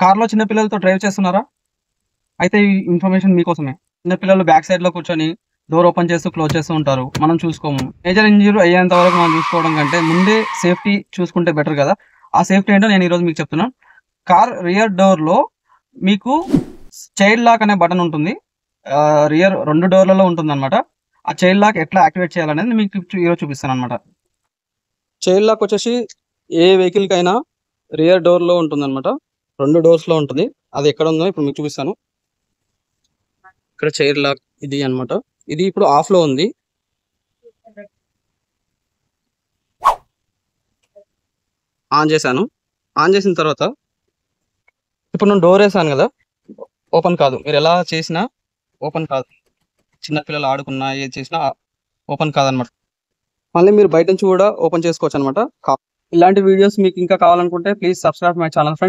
కార్లో చిన్న పిల్లలతో డ్రైవ్ చేస్తున్నారా? అయితే ఈ ఇన్ఫర్మేషన్ మీకోసమే. చిన్న పిల్లలు బ్యాక్ సైడ్లో కూర్చొని డోర్ ఓపెన్ చేస్తూ క్లోజ్ చేస్తూ ఉంటారు. మనం చూసుకోము. మేజర్ ఇంజరీ అయ్యేంత వరకు మనం చూసుకోవడం కంటే ముందే సేఫ్టీ చూసుకుంటే బెటర్ కదా. ఆ సేఫ్టీ ఏంటో నేను ఈరోజు మీకు చెప్తున్నాను. కార్ రియర్ డోర్లో మీకు చైల్డ్ లాక్ అనే బటన్ ఉంటుంది. రియర్ 2 డోర్లలో ఉంటుంది అనమాట. ఆ చైల్డ్ లాక్ ఎట్లా యాక్టివేట్ చేయాలనేది మీకు ఈరోజు చూపిస్తాను అనమాట. చైల్డ్ లాక్ వచ్చేసి ఏ వెహికల్కి అయినా రియర్ డోర్లో ఉంటుంది అనమాట. 2 డోర్స్లో ఉంటుంది. అది ఎక్కడ ఉందో ఇప్పుడు మీకు చూపిస్తాను. ఇక్కడ చైల్డ్ లాక్ ఇది అనమాట. ఇది ఇప్పుడు ఆఫ్లో ఉంది. ఆన్ చేశాను. ఆన్ చేసిన తర్వాత ఇప్పుడు నేను డోర్ వేసాను కదా, ఓపెన్ కాదు. మీరు ఎలా చేసినా ఓపెన్ కాదు. చిన్నపిల్లలు ఆడుకున్నా ఏది చేసినా ఓపెన్ కాదనమాట. మళ్ళీ మీరు బయట నుంచి కూడా ఓపెన్ చేసుకోవచ్చు అనమాట. ఇలాంటి వీడియోస్ మీకు ఇంకా కావాలనుకుంటే please subscribe my channel friends.